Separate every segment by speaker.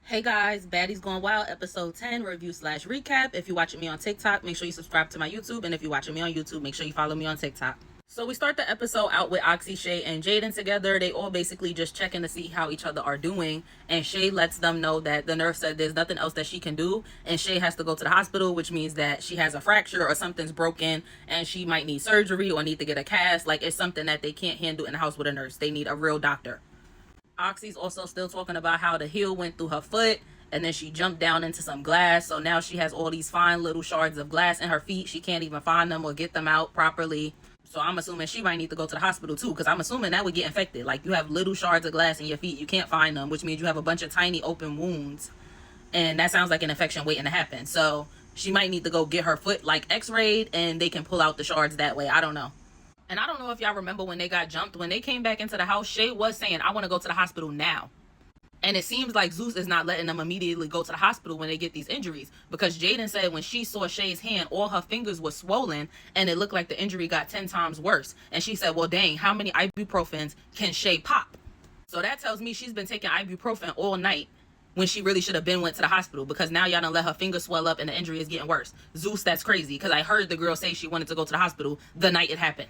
Speaker 1: Hey guys, Baddies Gone Wild, episode 10, review slash recap. If you're watching me on TikTok, make sure you subscribe to my YouTube. And if you're watching me on YouTube, make sure you follow me on TikTok. So we start the episode out with Oxy, Shay, and Jaden together. They all basically just checking to see how each other are doing. And Shay lets them know that the nurse said there's nothing else that she can do. And Shay has to go to the hospital, which means that she has a fracture or something's broken and she might need surgery or need to get a cast. Like, it's something that they can't handle in the house with a nurse. They need a real doctor. Oxy's also still talking about how the heel went through her foot and then she jumped down into some glass. So now she has all these fine little shards of glass in her feet. She can't even find them or get them out properly. So I'm assuming she might need to go to the hospital too, because I'm assuming that would get infected. Like, you have little shards of glass in your feet. You can't find them, which means you have a bunch of tiny open wounds. And that sounds like an infection waiting to happen. So she might need to go get her foot like x-rayed and they can pull out the shards that way. I don't know. And I don't know if y'all remember when they got jumped. When they came back into the house, Shay was saying, I want to go to the hospital now. And it seems like Zeus is not letting them immediately go to the hospital when they get these injuries. Because Jaden said when she saw Shay's hand, all her fingers were swollen and it looked like the injury got 10 times worse. And she said, well, dang, how many ibuprofens can Shay pop? So that tells me she's been taking ibuprofen all night when she really should have went to the hospital, because now y'all done let her finger swell up and the injury is getting worse. Zeus, that's crazy, because I heard the girl say she wanted to go to the hospital the night it happened.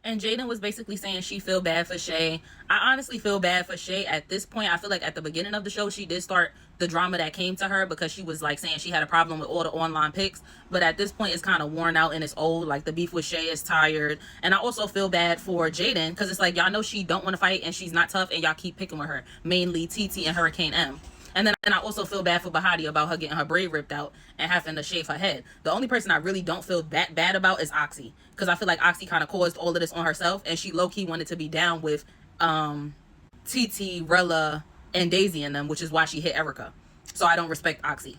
Speaker 1: And Jaden was basically saying she feel bad for Shay. I honestly feel bad for Shay at this point. I feel like at the beginning of the show, she did start the drama that came to her because she was like saying she had a problem with all the online pics. But at this point, it's kind of worn out and it's old. Like, the beef with Shay is tired. And I also feel bad for Jaden because it's like, y'all know she don't want to fight and she's not tough and y'all keep picking with her. Mainly Teetee and Hurricane M. And then I also feel bad for Bahati about her getting her braid ripped out and having to shave her head. The only person I really don't feel that bad about is Oxy. Because I feel like Oxy kind of caused all of this on herself. And she low-key wanted to be down with Teetee, Rea, and Daisy and them, which is why she hit Erica. So I don't respect Oxy.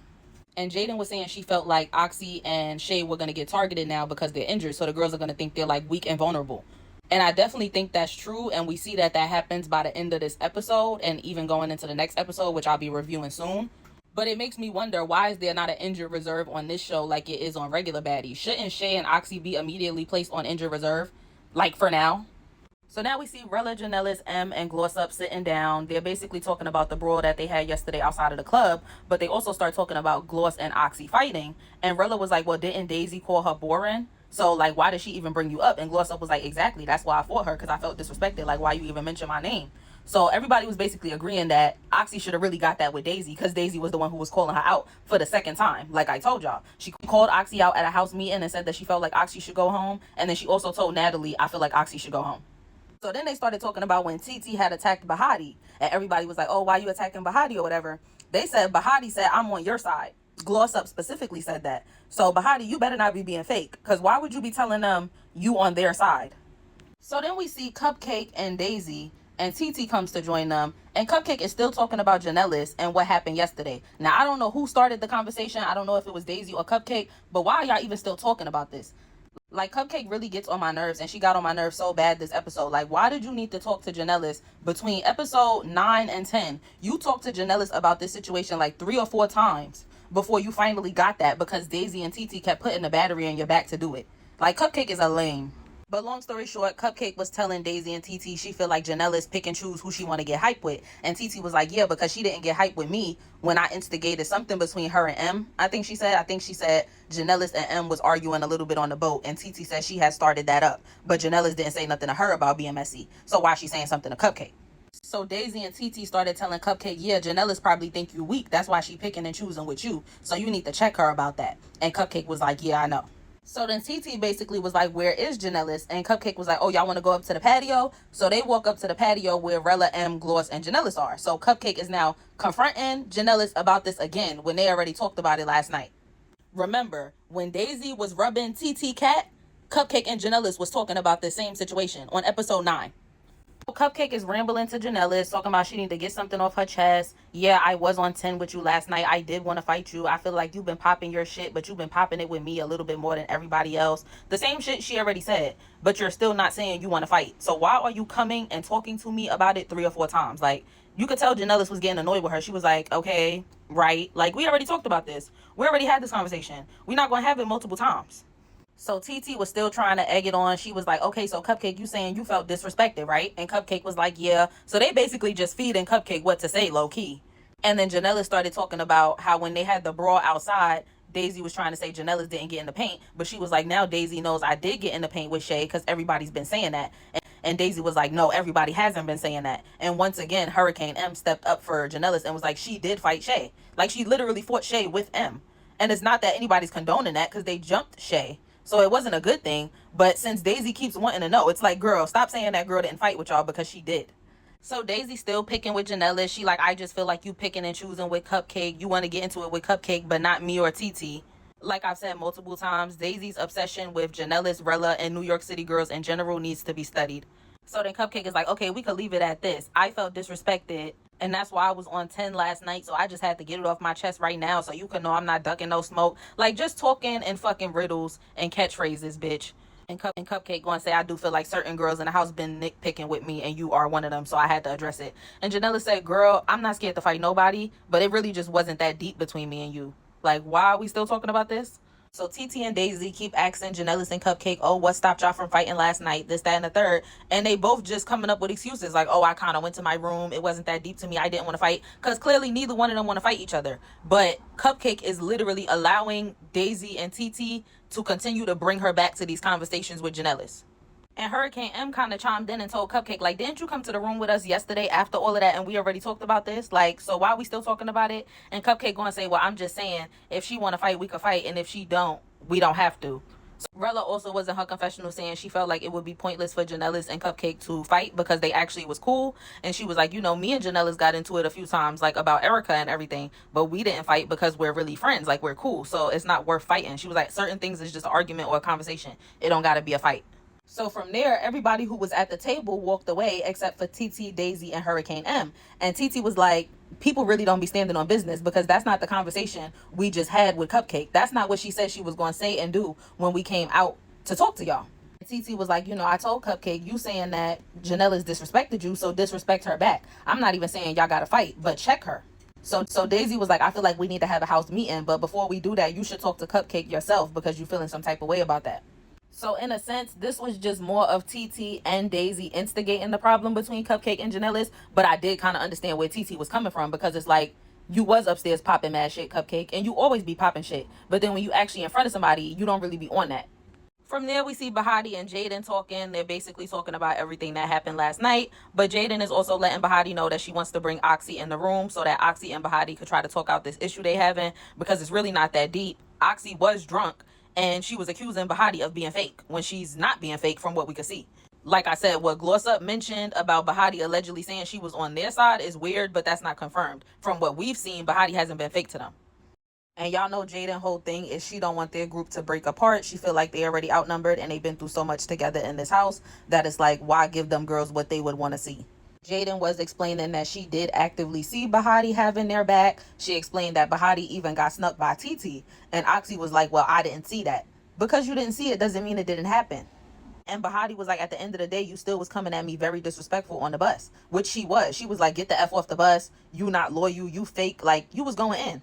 Speaker 1: And Jaden was saying she felt like Oxy and Shay were going to get targeted now because they're injured. So the girls are going to think they're like weak and vulnerable. And I definitely think that's true. And we see that happens by the end of this episode and even going into the next episode, which I'll be reviewing soon. But it makes me wonder, why is there not an injured reserve on this show like it is on regular Baddies? Shouldn't Shay and Oxy be immediately placed on injured reserve? Like, for now? So now we see Rea, Janellis, M, and Glossup sitting down. They're basically talking about the brawl that they had yesterday outside of the club. But they also start talking about Gloss and Oxy fighting. And Rea was like, well, didn't Daisy call her boring? So, like, why did she even bring you up? And Glossup was like, exactly, that's why I fought her, because I felt disrespected. Like, why you even mention my name? So everybody was basically agreeing that Oxy should have really got that with Daisy, because Daisy was the one who was calling her out for the second time. Like I told y'all, she called Oxy out at a house meeting and said that she felt like Oxy should go home. And then she also told Natalie, I feel like Oxy should go home. So then they started talking about when Teetee had attacked Bahati. And everybody was like, oh, why you attacking Bahati or whatever? They said, Bahati said, I'm on your side. Glossup specifically said that. So Bahati, you better not be being fake, because why would you be telling them you on their side? So then we see Cupcake and Daisy, and Teetee comes to join them, and Cupcake is still talking about Janellis and what happened yesterday. Now, I don't know who started the conversation. I don't know if it was Daisy or Cupcake, but why are y'all even still talking about this? Like, Cupcake really gets on my nerves, and she got on my nerves so bad this episode. Like, why did you need to talk to Janellis between episode 9 and 10? You talked to Janellis about this situation like 3 or 4 times before you finally got that, because Daisy and Teetee kept putting the battery in your back to do it. Like, Cupcake is a lame. But long story short, Cupcake was telling Daisy and Teetee she feel like Janellis pick and choose who she want to get hype with. And Teetee was like, yeah, because she didn't get hype with me when I instigated something between her and M. I think she said Janellis and M was arguing a little bit on the boat. And Teetee said she had started that up. But Janellis didn't say nothing to her about being messy. So why is she saying something to Cupcake? So Daisy and Teetee started telling Cupcake, yeah, Janellis probably think you weak. That's why she picking and choosing with you. So you need to check her about that. And Cupcake was like, yeah, I know. So then Teetee basically was like, where is Janellis? And Cupcake was like, oh, y'all want to go up to the patio? So they walk up to the patio where Rea, M, Gloss, and Janellis are. So Cupcake is now confronting Janellis about this again when they already talked about it last night. Remember, when Daisy was rubbing TT cat, Cupcake and Janellis was talking about the same situation on episode 9. Cupcake is rambling to Janellis, talking about she need to get something off her chest. Yeah, I was on 10 with you last night. I did want to fight you. I feel like you've been popping your shit, but you've been popping it with me a little bit more than everybody else. The same shit she already said, but you're still not saying you want to fight. So why are you coming and talking to me about it 3 or 4 times? Like, you could tell Janellis was getting annoyed with her. She was like, okay, right. Like, we already talked about this. We already had this conversation. We're not going to have it multiple times. So Teetee was still trying to egg it on. She was like, okay, so Cupcake, you saying you felt disrespected, right? And Cupcake was like, yeah. So they basically just feeding Cupcake what to say, low key. And then Janellis started talking about how when they had the brawl outside, Daisy was trying to say Janellis didn't get in the paint, but she was like, now Daisy knows I did get in the paint with Shay because everybody's been saying that. And Daisy was like, no, everybody hasn't been saying that. And once again, Hurricane M stepped up for Janellis and was like, she did fight Shay. Like, she literally fought Shay with M. And it's not that anybody's condoning that because they jumped Shay. So it wasn't a good thing. But since Daisy keeps wanting to know, it's like, girl, stop saying that girl didn't fight with y'all because she did. So Daisy's still picking with Janellis. She like, I just feel like you picking and choosing with Cupcake. You want to get into it with Cupcake, but not me or Teetee. Like I've said multiple times, Daisy's obsession with Janellis, Rella, and New York City girls in general needs to be studied. So then Cupcake is like, okay, we could leave it at this. I felt disrespected, and that's why I was on 10 last night, so I just had to get it off my chest right now so you can know I'm not ducking no smoke. Like, just talking and fucking riddles and catchphrases, bitch. And Cupcake going to say, I do feel like certain girls in the house been nitpicking with me, and you are one of them, so I had to address it. And Janella said, girl, I'm not scared to fight nobody, but it really just wasn't that deep between me and you. Like, why are we still talking about this? So Titi and Daisy keep asking Janellis and Cupcake, oh, what stopped y'all from fighting last night? This, that, and the third. And they both just coming up with excuses like, oh, I kind of went to my room. It wasn't that deep to me. I didn't want to fight. Because clearly neither one of them want to fight each other. But Cupcake is literally allowing Daisy and Titi to continue to bring her back to these conversations with Janellis. And Hurricane M kind of chimed in and told Cupcake, like, didn't you come to the room with us yesterday after all of that and we already talked about this? Like, so why are we still talking about it? And Cupcake going to say, well, I'm just saying, if she want to fight, we could fight. And if she don't, we don't have to. So Rella also was in her confessional saying she felt like it would be pointless for Janellis and Cupcake to fight because they actually was cool. And she was like, you know, me and Janellis got into it a few times, like about Erica and everything, but we didn't fight because we're really friends. Like, we're cool. So it's not worth fighting. She was like, certain things is just an argument or a conversation. It don't got to be a fight. So from there, everybody who was at the table walked away except for Teetee, Daisy, and Hurricane M. And Teetee was like, people really don't be standing on business because that's not the conversation we just had with Cupcake. That's not what she said she was going to say and do when we came out to talk to y'all. Teetee was like, you know, I told Cupcake, you saying that Janellis disrespected you, so disrespect her back. I'm not even saying y'all got to fight, but check her. So Daisy was like, I feel like we need to have a house meeting, but before we do that, you should talk to Cupcake yourself because you're feeling some type of way about that. So in a sense, this was just more of Teetee and Daisy instigating the problem between Cupcake and Janellis. But I did kind of understand where Teetee was coming from because it's like, you was upstairs popping mad shit, Cupcake, and you always be popping shit. But then when you actually in front of somebody, you don't really be on that. From there, we see Bahati and Jaden talking. They're basically talking about everything that happened last night. But Jaden is also letting Bahati know that she wants to bring Oxy in the room so that Oxy and Bahati could try to talk out this issue they having because it's really not that deep. Oxy was drunk. And she was accusing Bahati of being fake when she's not being fake from what we could see. Like I said, what Glossup mentioned about Bahati allegedly saying she was on their side is weird, but that's not confirmed. From what we've seen, Bahati hasn't been fake to them. And y'all know Jaden's whole thing is she don't want their group to break apart. She feel like they already outnumbered and they've been through so much together in this house that it's like, why give them girls what they would want to see? Jaden was explaining that she did actively see Bahati having their back. She explained that Bahati even got snuck by Teetee. And Oxy was like, well, I didn't see that. Because you didn't see it doesn't mean it didn't happen. And Bahati was like, at the end of the day, you still was coming at me very disrespectful on the bus. Which she was. She was like, get the F off the bus. You not loyal. You fake. Like, you was going in.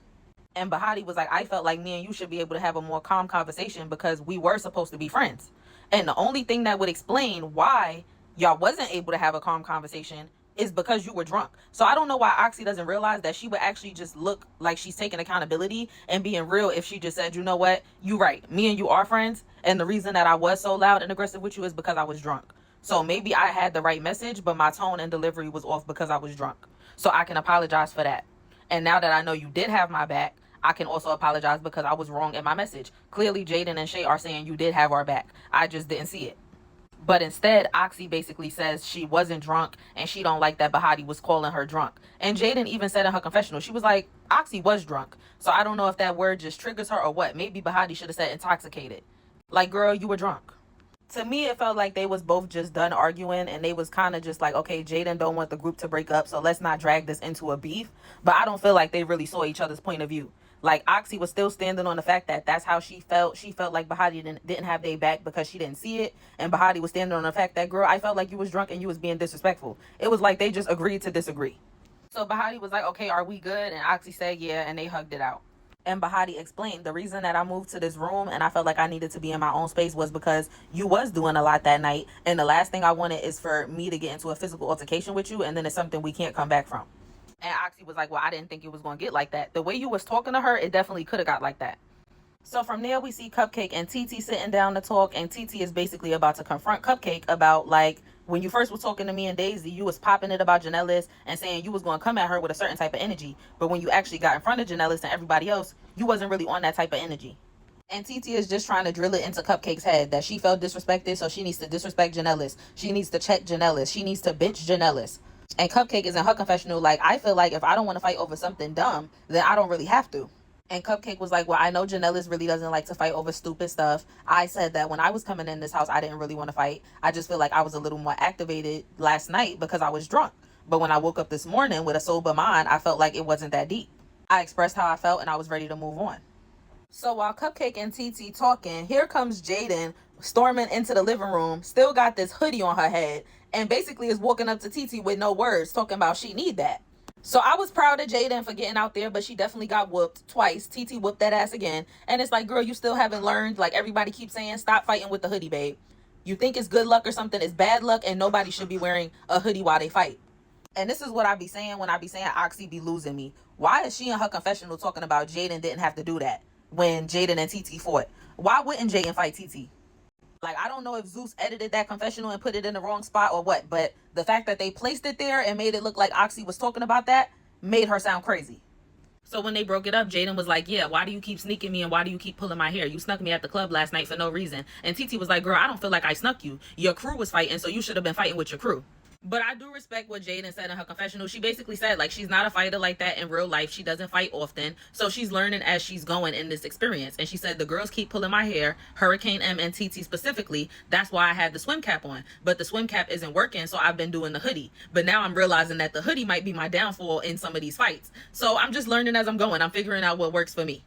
Speaker 1: And Bahati was like, I felt like me and you should be able to have a more calm conversation because we were supposed to be friends. And the only thing that would explain why y'all wasn't able to have a calm conversation is because you were drunk. So I don't know why Oxy doesn't realize that she would actually just look like she's taking accountability and being real if she just said, you know what, you right, me and you are friends, and the reason that I was so loud and aggressive with you is because I was drunk. So maybe I had the right message, but my tone and delivery was off because I was drunk. So I can apologize for that. And now that I know you did have my back, I can also apologize because I was wrong in my message. Clearly Jaden and Shay are saying you did have our back. I just didn't see it. But instead, Oxy basically says she wasn't drunk and she don't like that Bahati was calling her drunk. And Jaden even said in her confessional, she was like, Oxy was drunk. So I don't know if that word just triggers her or what. Maybe Bahati should have said intoxicated. Like, girl, you were drunk. To me, it felt like they was both just done arguing and they was kind of just like, okay, Jaden don't want the group to break up, so let's not drag this into a beef. But I don't feel like they really saw each other's point of view. Like, Oxy was still standing on the fact that that's how she felt. She felt like Bahati didn't have their back because she didn't see it. And Bahati was standing on the fact that, girl, I felt like you was drunk and you was being disrespectful. It was like they just agreed to disagree. So Bahati was like, okay, are we good? And Oxy said, yeah, and they hugged it out. And Bahati explained the reason that I moved to this room and I felt like I needed to be in my own space was because you was doing a lot that night. And the last thing I wanted is for me to get into a physical altercation with you. And then it's something we can't come back from. And Oxy was like, well, I didn't think it was going to get like that. The way you was talking to her, it definitely could have got like that. So from there, we see Cupcake and Teetee sitting down to talk, and Teetee is basically about to confront Cupcake about, like, when you first was talking to me and Daisy, you was popping it about Janellis and saying you was going to come at her with a certain type of energy. But when you actually got in front of Janellis and everybody else, you wasn't really on that type of energy. And Teetee is just trying to drill it into Cupcake's head that she felt disrespected, so she needs to disrespect Janellis. She needs to check Janellis. She needs to bitch Janellis. And Cupcake is in her confessional like, I feel like if I don't want to fight over something dumb, then I don't really have to. And Cupcake was like, well, I know Janellis really doesn't like to fight over stupid stuff. I said that when I was coming in this house, I didn't really want to fight. I just feel like I was a little more activated last night because I was drunk. But when I woke up this morning with a sober mind, I felt like it wasn't that deep. I expressed how I felt and I was ready to move on. So while Cupcake and Teetee talking, here comes Jaden storming into the living room, still got this hoodie on her head, and basically is walking up to Teetee with no words, talking about she need that. So I was proud of Jaden for getting out there, but she definitely got whooped twice. Teetee whooped that ass again. And it's like, girl, you still haven't learned. Like everybody keeps saying, stop fighting with the hoodie, babe. You think it's good luck or something. It's bad luck, and nobody should be wearing a hoodie while they fight. And this is what I be saying when I be saying Oxy be losing me. Why is she in her confessional talking about Jaden didn't have to do that when Jaden and Teetee fought? Why wouldn't Jaden fight Teetee? Like, I don't know if Zeus edited that confessional and put it in the wrong spot or what, but the fact that they placed it there and made it look like Oxy was talking about that made her sound crazy. So when they broke it up, Jaden was like, yeah, why do you keep sneaking me and why do you keep pulling my hair? You snuck me at the club last night for no reason. And Teetee was like, girl, I don't feel like I snuck you. Your crew was fighting, so you should have been fighting with your crew. But I do respect what Jaden said in her confessional. She basically said, like, she's not a fighter like that in real life. She doesn't fight often. So she's learning as she's going in this experience. And she said, the girls keep pulling my hair, Hurricane M and Teetee specifically. That's why I had the swim cap on. But the swim cap isn't working, so I've been doing the hoodie. But now I'm realizing that the hoodie might be my downfall in some of these fights. So I'm just learning as I'm going. I'm figuring out what works for me.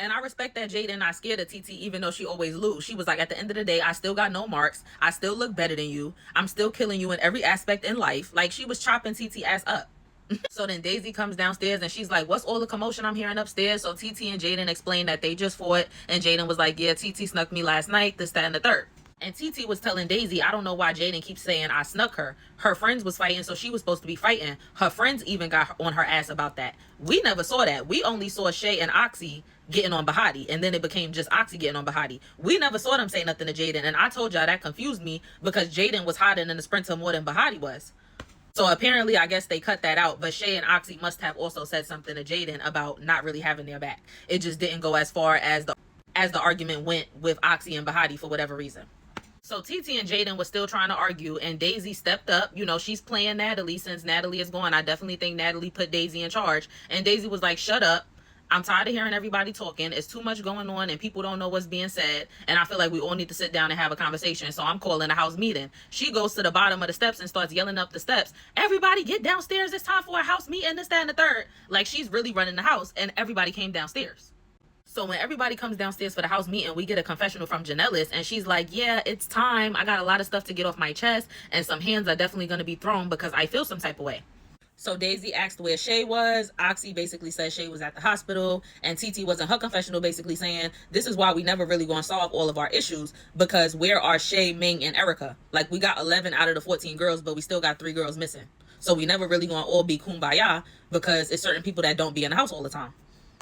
Speaker 1: And I respect that Jaden not scared of Teetee, even though she always lose. She was like, at the end of the day, I still got no marks. I still look better than you. I'm still killing you in every aspect in life. Like, she was chopping Teetee ass up. So then Daisy comes downstairs and she's like, what's all the commotion I'm hearing upstairs? So Teetee and Jaden explained that they just fought. And Jaden was like, yeah, Teetee snuck me last night, this, that, and the third. And Teetee was telling Daisy, I don't know why Jaden keeps saying I snuck her. Her friends was fighting, so she was supposed to be fighting. Her friends even got on her ass about that. We never saw that. We only saw Shay and Oxy getting on Bahati, and then it became just Oxy getting on Bahati. We never saw them say nothing to Jaden, and I told y'all that confused me because Jaden was hiding in the sprinter more than Bahati was. So apparently, I guess they cut that out, but Shay and Oxy must have also said something to Jaden about not really having their back. It just didn't go as far as the argument went with Oxy and Bahati for whatever reason. So Teetee and Jaden was still trying to argue, and Daisy stepped up. You know, she's playing Natalie since Natalie is gone. I definitely think Natalie put Daisy in charge. And Daisy was like, shut up. I'm tired of hearing everybody talking. It's too much going on and people don't know what's being said. And I feel like we all need to sit down and have a conversation. So I'm calling a house meeting. She goes to the bottom of the steps and starts yelling up the steps. Everybody get downstairs. It's time for a house meeting, this, that, and the third. Like, she's really running the house, and everybody came downstairs. So when everybody comes downstairs for the house meeting, we get a confessional from Janellis, and she's like, yeah, it's time. I got a lot of stuff to get off my chest, and some hands are definitely going to be thrown because I feel some type of way. So Daisy asked where Shay was. Oxy basically said Shay was at the hospital, and Teetee was in her confessional basically saying, this is why we never really going to solve all of our issues, because where are Shay, Ming, and Erica? Like, we got 11 out of the 14 girls, but we still got 3 girls missing. So we never really going to all be kumbaya because it's certain people that don't be in the house all the time.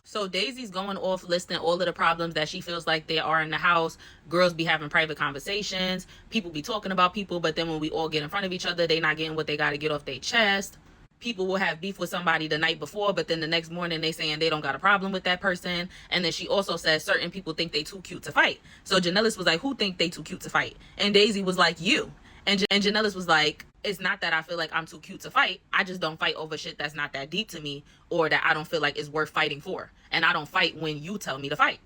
Speaker 1: So Daisy's going off listing all of the problems that she feels like there are in the house. Girls be having private conversations. People be talking about people, but then when we all get in front of each other, they not getting what they got to get off their chest. People will have beef with somebody the night before, but then the next morning they saying they don't got a problem with that person. And then she also says certain people think they too cute to fight. So Janellis was like, who think they too cute to fight? And Daisy was like, you. And Janellis was like, it's not that I feel like I'm too cute to fight. I just don't fight over shit that's not that deep to me or that I don't feel like is worth fighting for. And I don't fight when you tell me to fight.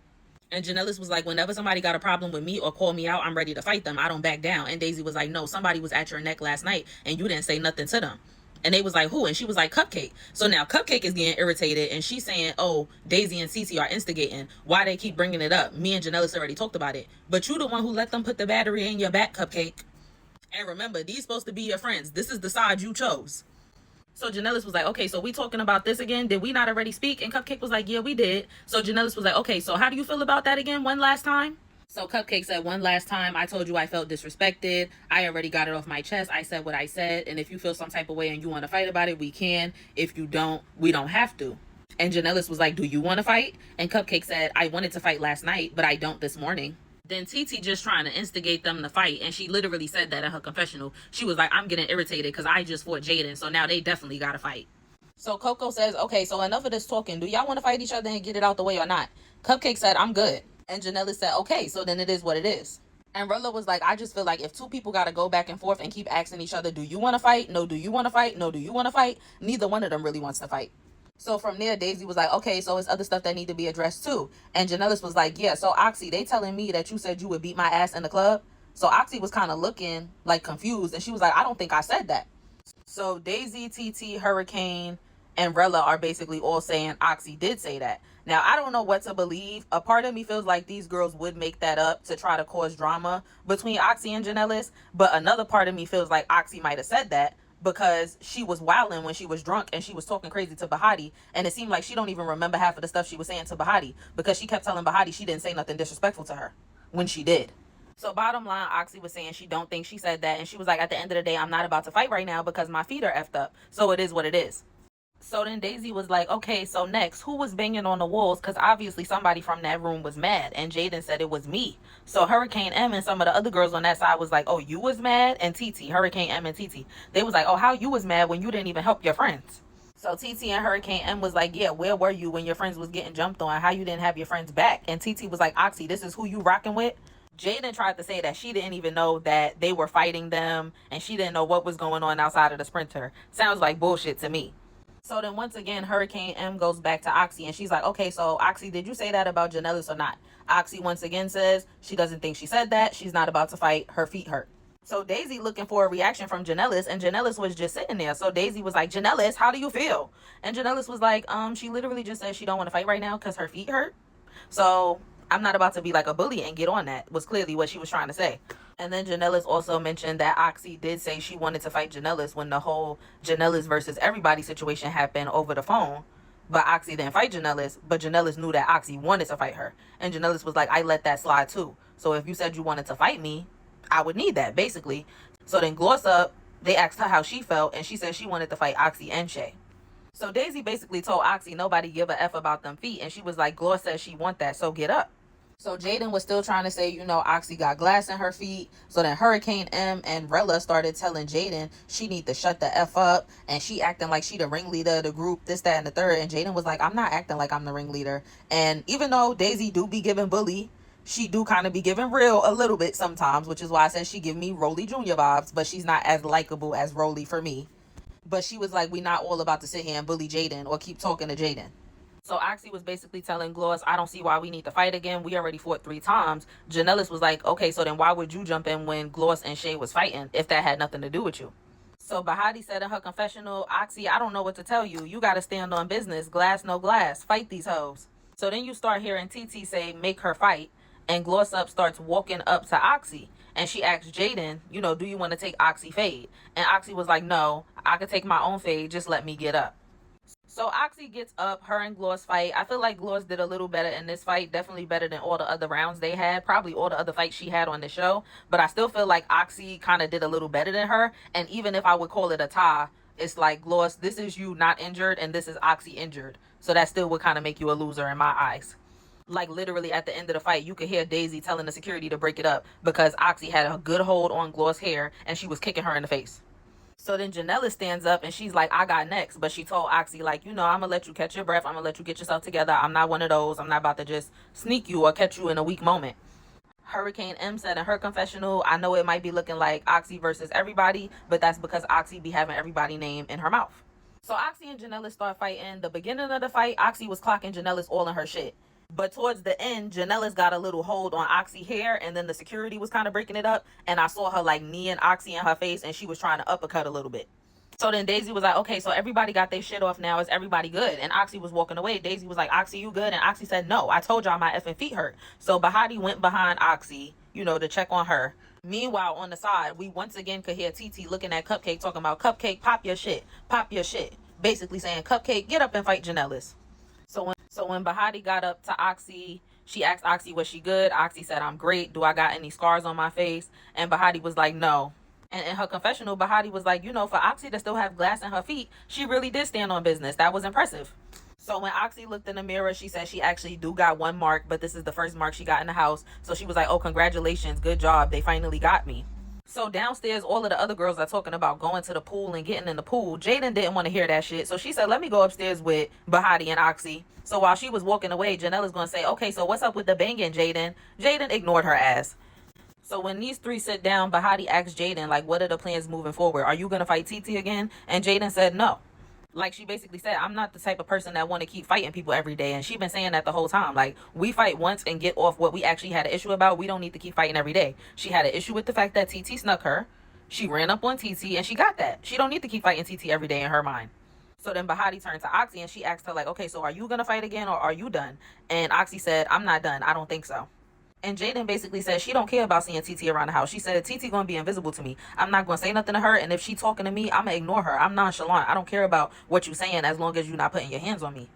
Speaker 1: And Janellis was like, whenever somebody got a problem with me or call me out, I'm ready to fight them. I don't back down. And Daisy was like, no, somebody was at your neck last night and you didn't say nothing to them. And they was like, who? And she was like, Cupcake. So now Cupcake is getting irritated and she's saying, oh, Daisy and Teetee are instigating. Why they keep bringing it up? Me and Janellis already talked about it. But you the one who let them put the battery in your back, Cupcake. And remember, these supposed to be your friends. This is the side you chose. So Janellis was like, okay, so we talking about this again? Did we not already speak? And Cupcake was like, yeah, we did. So Janellis was like, okay, so how do you feel about that again? One last time? So Cupcake said, one last time, I told you I felt disrespected. I already got it off my chest. I said what I said. And if you feel some type of way and you want to fight about it, we can. If you don't, we don't have to. And Janellis was like, do you want to fight? And Cupcake said, I wanted to fight last night, but I don't this morning. Then Teetee just trying to instigate them to fight. And she literally said that in her confessional. She was like, I'm getting irritated because I just fought Jaden. So now they definitely got to fight. So Coco says, okay, so enough of this talking. Do y'all want to fight each other and get it out the way or not? Cupcake said, I'm good. And Janellis said, okay, so then it is what it is. And Rella was like, I just feel like if two people got to go back and forth and keep asking each other, do you want to fight? No, do you want to fight? No, do you want to fight? Neither one of them really wants to fight. So from there, Daisy was like, okay, so it's other stuff that need to be addressed too. And Janellis was like, yeah, so Oxy, they telling me that you said you would beat my ass in the club. So Oxy was kind of looking like confused. And she was like, I don't think I said that. So Daisy, Teetee, Hurricane, and Rella are basically all saying Oxy did say that. Now, I don't know what to believe. A part of me feels like these girls would make that up to try to cause drama between Oxy and Janellis. But another part of me feels like Oxy might have said that because she was wilding when she was drunk and she was talking crazy to Bahati. And it seemed like she don't even remember half of the stuff she was saying to Bahati because she kept telling Bahati she didn't say nothing disrespectful to her when she did. So bottom line, Oxy was saying she don't think she said that. And she was like, at the end of the day, I'm not about to fight right now because my feet are effed up. So it is what it is. So then Daisy was like, okay, so next, who was banging on the walls? Because obviously somebody from that room was mad. And Jaden said it was me. So Hurricane M and some of the other girls on that side was like, oh, you was mad? And Teetee, Hurricane M and Teetee, they was like, oh, how you was mad when you didn't even help your friends? So Teetee and Hurricane M was like, yeah, where were you when your friends was getting jumped on? How you didn't have your friends back? And Teetee was like, Oxy, this is who you rocking with? Jaden tried to say that she didn't even know that they were fighting them and she didn't know what was going on outside of the Sprinter. Sounds like bullshit to me. So then once again, Hurricane M goes back to Oxy and she's like, okay, so Oxy, did you say that about Janellis or not? Oxy once again says she doesn't think she said that. She's not about to fight. Her feet hurt. So Daisy looking for a reaction from Janellis and Janellis was just sitting there. So Daisy was like, Janellis, how do you feel? And Janellis was like, she literally just said she don't want to fight right now because her feet hurt. So I'm not about to be like a bully and get on that was clearly what she was trying to say. And then Janellis also mentioned that Oxy did say she wanted to fight Janellis when the whole Janellis versus everybody situation happened over the phone. But Oxy didn't fight Janellis, but Janellis knew that Oxy wanted to fight her. And Janellis was like, I let that slide too. So if you said you wanted to fight me, I would need that, basically. So then Glossup, they asked her how she felt, and she said she wanted to fight Oxy and Shay. So Daisy basically told Oxy nobody give a F about them feet, and she was like, Gloss says she want that, so get up. So Jaden was still trying to say, Oxy got glass in her feet. So then Hurricane M and Rella started telling Jaden she need to shut the F up. And she acting like she the ringleader of the group, this, that, and the third. And Jaden was like, I'm not acting like I'm the ringleader. And even though Daisy do be giving bully, she do kind of be giving real a little bit sometimes. Which is why I said she give me Rolly Jr. vibes. But she's not as likable as Rolly for me. But she was like, we not all about to sit here and bully Jaden or keep talking to Jaden. So Oxy was basically telling Gloss, I don't see why we need to fight again. We already fought 3 times. Janellis was like, okay, so then why would you jump in when Gloss and Shay was fighting if that had nothing to do with you? So Bahati said in her confessional, Oxy, I don't know what to tell you. You got to stand on business. Glass, no glass. Fight these hoes. So then you start hearing Teetee say, make her fight. And Glossup starts walking up to Oxy. And she asks Jaden, do you want to take Oxy fade? And Oxy was like, no, I could take my own fade. Just let me get up. So Oxy gets up, her and Gloss fight. I feel like Gloss did a little better in this fight. Definitely better than all the other rounds they had. Probably all the other fights she had on the show. But I still feel like Oxy kind of did a little better than her. And even if I would call it a tie, it's like, Gloss, this is you not injured and this is Oxy injured. So that still would kind of make you a loser in my eyes. Like literally at the end of the fight, you could hear Daisy telling the security to break it up because Oxy had a good hold on Gloss' hair and she was kicking her in the face. So then Janellis stands up and she's like, I got next. But she told Oxy, like, I'm going to let you catch your breath. I'm going to let you get yourself together. I'm not one of those. I'm not about to just sneak you or catch you in a weak moment. Hurricane M said in her confessional, I know it might be looking like Oxy versus everybody, but that's because Oxy be having everybody name in her mouth. So Oxy and Janellis start fighting. The beginning of the fight, Oxy was clocking Janellis all in her shit. But towards the end, Janellis got a little hold on Oxy hair, and then the security was kind of breaking it up, and I saw her like kneeing Oxy in her face, and she was trying to uppercut a little bit. So then Daisy was like, okay, so everybody got their shit off now. Is everybody good? And Oxy was walking away. Daisy was like, Oxy, you good? And Oxy said, no, I told y'all my effing feet hurt. So Bahati went behind Oxy, to check on her. Meanwhile, on the side, we once again could hear Teetee looking at Cupcake talking about, Cupcake, pop your shit. Pop your shit. Basically saying, Cupcake, get up and fight Janellis. So when Bahati got up to Oxy, she asked Oxy, was she good? Oxy said, I'm great. Do I got any scars on my face? And Bahati was like, no. And in her confessional, Bahati was like, for Oxy to still have glass in her feet, she really did stand on business. That was impressive. So when Oxy looked in the mirror, she said she actually do got one mark, but this is the first mark she got in the house. So she was like, oh, congratulations. Good job. They finally got me. So downstairs, all of the other girls are talking about going to the pool and getting in the pool. Jaden didn't want to hear that shit. So she said, let me go upstairs with Bahati and Oxy. So while she was walking away, Janellis going to say, okay, so what's up with the banging, Jaden? Jaden ignored her ass. So when these three sit down, Bahati asked Jaden, like, what are the plans moving forward? Are you going to fight Teetee again? And Jaden said no. Like, she basically said, I'm not the type of person that want to keep fighting people every day. And she been saying that the whole time. Like, we fight once and get off what we actually had an issue about. We don't need to keep fighting every day. She had an issue with the fact that Teetee snuck her. She ran up on Teetee and she got that. She don't need to keep fighting Teetee every day in her mind. So then Bahati turned to Oxy and she asked her, like, okay, so are you going to fight again or are you done? And Oxy said, I'm not done. I don't think so. And Jaden basically said she don't care about seeing Teetee around the house. She said, Teetee gonna be invisible to me. I'm not gonna say nothing to her, and if she talking to me, I'm gonna ignore her. I'm nonchalant. I don't care about what you saying as long as you're not putting your hands on me.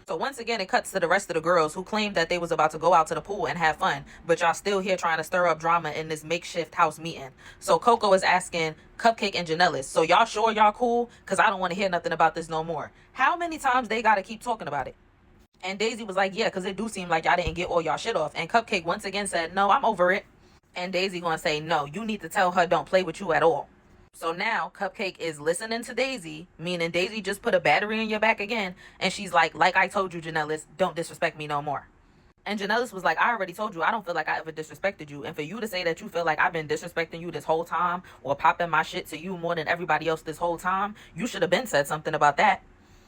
Speaker 1: So once again, it cuts to the rest of the girls who claimed that they was about to go out to the pool and have fun, but y'all still here trying to stir up drama in this makeshift house meeting. So Coco is asking Cupcake and Janellis, so y'all sure y'all cool? Because I don't want to hear nothing about this no more. How many times they gotta keep talking about it? And Daisy was like, yeah, because it do seem like y'all didn't get all y'all shit off. And Cupcake once again said, no, I'm over it. And Daisy gonna say, no, you need to tell her don't play with you at all. So now Cupcake is listening to Daisy, meaning Daisy just put a battery in your back again. And she's like I told you, Janellis, don't disrespect me no more. And Janellis was like, I already told you, I don't feel like I ever disrespected you. And for you to say that you feel like I've been disrespecting you this whole time or popping my shit to you more than everybody else this whole time, you should have been said something about that.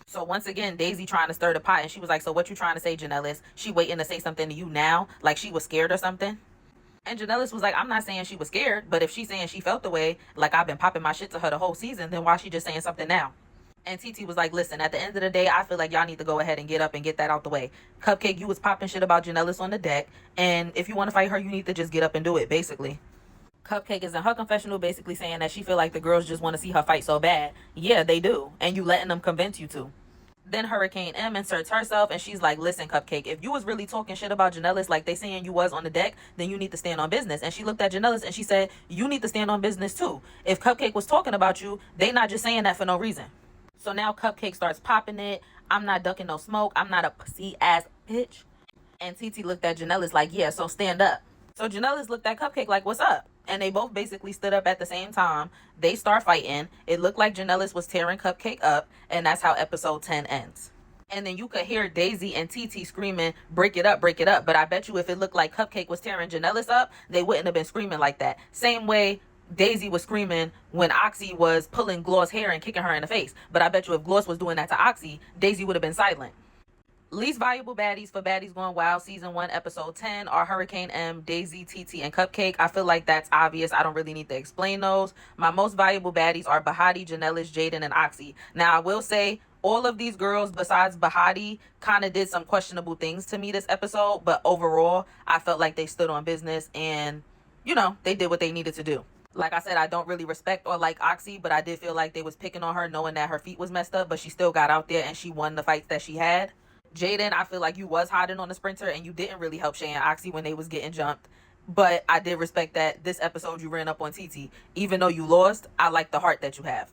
Speaker 1: So once again, Daisy trying to stir the pot, and she was like, so what you trying to say, Janellis? She waiting to say something to you now, like she was scared or something? And Janellis was like, I'm not saying she was scared, but if she's saying she felt the way, like I've been popping my shit to her the whole season, then why she just saying something now? And Teetee was like, listen, at the end of the day, I feel like y'all need to go ahead and get up and get that out the way. Cupcake, you was popping shit about Janellis on the deck, and if you want to fight her, you need to just get up and do it, basically. Cupcake is in her confessional basically saying that she feel like the girls just want to see her fight so bad. Yeah, they do. And you letting them convince you to. Then Hurricane M inserts herself and she's like, listen, Cupcake, if you was really talking shit about Janellis like they saying you was on the deck, then you need to stand on business. And she looked at Janellis and she said, you need to stand on business too. If Cupcake was talking about you, they not just saying that for no reason. So now Cupcake starts popping it. I'm not ducking no smoke. I'm not a pussy ass bitch. And Teetee looked at Janellis like, yeah, so stand up. So Janellis looked at Cupcake like, what's up? And they both basically stood up at the same time. They start fighting. It looked like Janellis was tearing Cupcake up. And that's how episode 10 ends. And then you could hear Daisy and Teetee screaming, break it up, break it up. But I bet you if it looked like Cupcake was tearing Janellis up, they wouldn't have been screaming like that. Same way Daisy was screaming when Oxy was pulling Gloss hair and kicking her in the face. But I bet you if Gloss was doing that to Oxy, Daisy would have been silent. Least valuable baddies for Baddies Gone Wild season 1 episode 10 are Hurricane M, Daisy, Teetee, and Cupcake. I feel like that's obvious. I don't really need to explain those. My most valuable baddies are Bahati, Janellis, Jaden, and Oxy. Now I will say all of these girls besides Bahati kind of did some questionable things to me this episode, but overall I felt like they stood on business and they did what they needed to do. Like I said, I don't really respect or like Oxy, but I did feel like they was picking on her knowing that her feet was messed up, but she still got out there and she won the fights that she had. Jaden, I feel like you was hiding on the sprinter and you didn't really help Shay and Oxy when they was getting jumped. But I did respect that this episode you ran up on Teetee. Even though you lost, I like the heart that you have.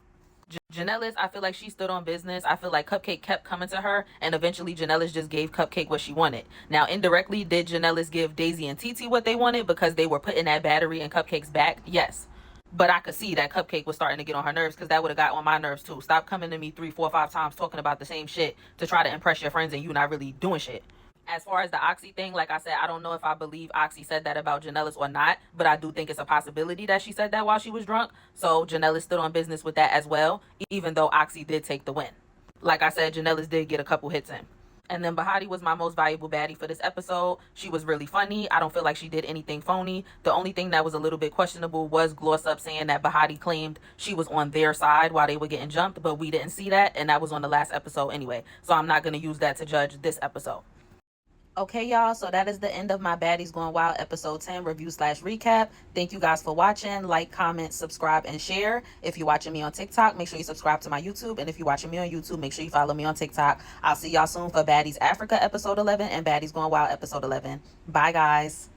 Speaker 1: Janellis, I feel like she stood on business. I feel like Cupcake kept coming to her and eventually Janellis just gave Cupcake what she wanted. Now, indirectly, did Janellis give Daisy and Teetee what they wanted because they were putting that battery in Cupcake's back? Yes. But I could see that Cupcake was starting to get on her nerves because that would have got on my nerves too. Stop coming to me 3, 4, 5 times talking about the same shit to try to impress your friends and you not really doing shit. As far as the Oxy thing, like I said, I don't know if I believe Oxy said that about Janellis or not, but I do think it's a possibility that she said that while she was drunk. So Janellis stood on business with that as well, even though Oxy did take the win. Like I said, Janellis did get a couple hits in. And then Bahati was my most valuable baddie for this episode. She was really funny. I don't feel like she did anything phony. The only thing that was a little bit questionable was Glossup saying that Bahati claimed she was on their side while they were getting jumped, but we didn't see that, and that was on the last episode anyway. So I'm not going to use that to judge this episode. Okay, y'all, so that is the end of my Baddies Going Wild episode 10 review slash recap. Thank you guys for watching. Like, comment, subscribe, and share. If you're watching me on TikTok, make sure you subscribe to my YouTube. And if you're watching me on YouTube, make sure you follow me on TikTok. I'll see y'all soon for Baddies Africa episode 11 and Baddies Going Wild episode 11. Bye, guys.